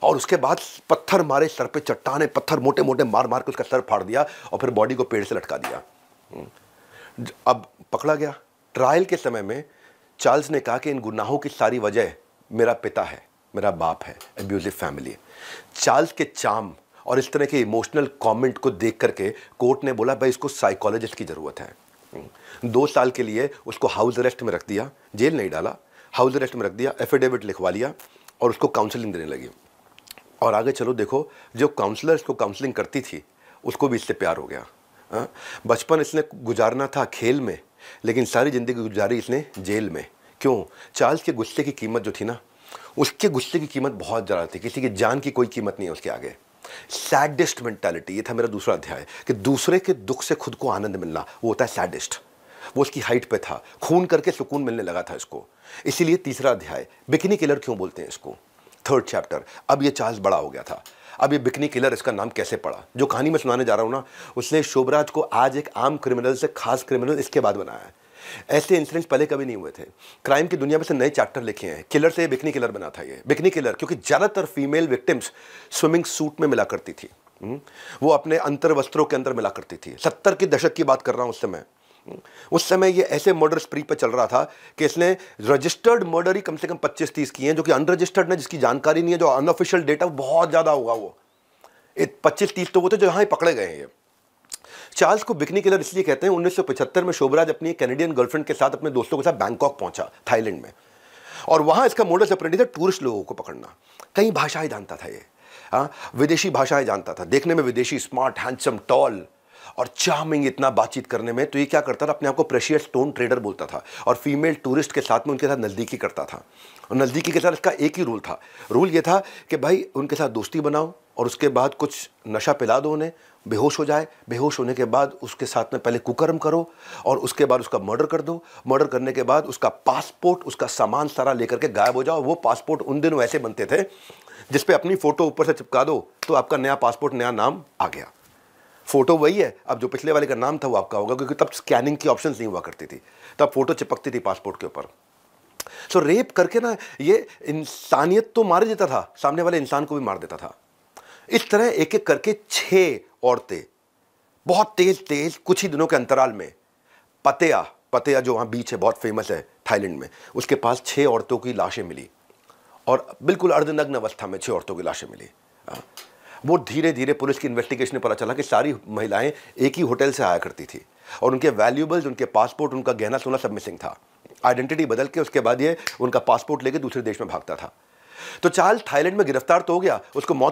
और उसके बाद पत्थर मारे सर पे, चट्टाने पत्थर मोटे मोटे मार मार के उसका सर फाड़ दिया और फिर बॉडी को पेड़ से लटका दिया। अब पकड़ा गया। ट्रायल के समय में चार्ल्स ने कहा कि इन गुनाहों की सारी वजह मेरा पिता है, मेरा बाप है, एब्यूजिव फैमिली। चार्ल्स के चार्म और इस तरह के इमोशनल कमेंट को देख करके कोर्ट ने बोला भाई इसको साइकोलॉजिस्ट की ज़रूरत है। 2 साल के लिए उसको हाउस अरेस्ट में रख दिया, जेल नहीं डाला, हाउस अरेस्ट में रख दिया, एफिडेविट लिखवा लिया और उसको काउंसलिंग देने लगी। और आगे चलो देखो, जो काउंसलर इसको काउंसलिंग करती थी उसको भी इससे प्यार हो गया। बचपन इसने गुजारना था खेल में, लेकिन सारी ज़िंदगी गुजारी इसने जेल में। क्यों? चार्ल्स के गुस्से की कीमत जो थी ना, उसके गुस्से की कीमत बहुत ज़्यादा थी, किसी की जान की कोई कीमत नहीं है उसके आगे। सैडिस्ट मेंटालिटी, ये था मेरा दूसरा अध्याय, कि दूसरे के दुख से खुद को आनंद मिलना, वो होता है सैडिस्ट। वो उसकी हाइट पे था, खून करके सुकून मिलने लगा था इसको। इसीलिए तीसरा अध्याय, बिकनी किलर क्यों बोलते हैं इसको, 3rd चैप्टर। अब ये चार्ल्स बड़ा हो गया था, अब ये बिकनी किलर इसका नाम कैसे पड़ा। जो कहानी मैं सुनाने जा रहा हूँ ना, उसने शोभराज को आज एक आम क्रिमिनल से खास क्रिमिनल इसके बाद बनाया है। ऐसे इंसिडेंट्स पहले कभी नहीं हुए थे। क्राइम की दुनिया में से नए चैप्टर लिखे हैं। किलर से बिकनी किलर बना था ये, बिकनी किलर, क्योंकि ज़्यादातर फीमेल विक्टिम्स स्विमिंग सूट में मिला करती थी। वो अपने अंतर वस्त्रों के अंदर मिला करती थी। 70 के दशक की बात कर रहा हूँ। उस समय ये ऐसे मर्डर स्प्री पर चल रहा था कि इसने रजिस्टर्ड मर्डर ही कम से कम 25-30 किए हैं, जो कि अनरजिस्टर्ड ने, जिसकी जानकारी नहीं है, जो अनऑफिशियल डेटा बहुत ज़्यादा होगा। वो 25-30 तो वो थे जो यहाँ ही पकड़े गए हैं। ये चार्ल्स को बिकनी किलर इसलिए कहते हैं, 1975 में शोभराज अपनी कैनेडियन गर्लफ्रेंड के साथ अपने दोस्तों के साथ बैंकॉक पहुंचा, थाईलैंड में, और वहां इसका मोडस ऑपरेंडी था टूरिस्ट लोगों को पकड़ना। कई भाषाएं जानता था ये, विदेशी भाषाएं जानता था, देखने में विदेशी, स्मार्ट, हैंडसम, टॉल और चार्मिंग, इतना बातचीत करने में। तो ये क्या करता था, अपने आप को प्रेशियस स्टोन ट्रेडर बोलता था, और फीमेल टूरिस्ट के साथ में उनके साथ नज़दीकी करता था। और नज़दीकी के साथ इसका एक ही रूल था, रूल ये था कि भाई उनके साथ दोस्ती बनाओ और उसके बाद कुछ नशा पिला दो उन्हें, बेहोश हो जाए, बेहोश होने के बाद उसके साथ में पहले कुकर्म करो और उसके बाद उसका मर्डर कर दो। मर्डर करने के बाद उसका पासपोर्ट, उसका सामान सारा लेकर के गायब हो जाओ। वो पासपोर्ट उन दिनों ऐसे बनते थे जिस पे अपनी फ़ोटो ऊपर से चिपका दो तो आपका नया पासपोर्ट, नया नाम आ गया। फ़ोटो वही है, अब जो पिछले वाले का नाम था वो आपका होगा, क्योंकि तब स्कैनिंग की ऑप्शंस नहीं हुआ करती थी, तब फ़ोटो चिपकती थी पासपोर्ट के ऊपर। सो रेप करके ना ये इंसानियत तो मार देता था, सामने वाले इंसान को भी मार देता था। इस तरह एक एक करके 6 औरतें बहुत तेज तेज कुछ ही दिनों के अंतराल में, पतेया जो वहाँ बीच है, बहुत फेमस है थाईलैंड में, उसके पास 6 औरतों की लाशें मिली, और बिल्कुल अर्धनग्न अवस्था में 6 औरतों की लाशें मिली। वो धीरे धीरे पुलिस की इन्वेस्टिगेशन में पता चला कि सारी महिलाएं एक ही होटल से आया करती थी, और उनके वैल्यूबल्स, उनके पासपोर्ट, उनका गहना सोना सब मिसिंग था। आइडेंटिटी बदल के उसके बाद ये उनका पासपोर्ट लेके दूसरे देश में भागता था। तो चार्ल्स थाईलैंड में गिरफ्तार तो हो गया, उसको मौत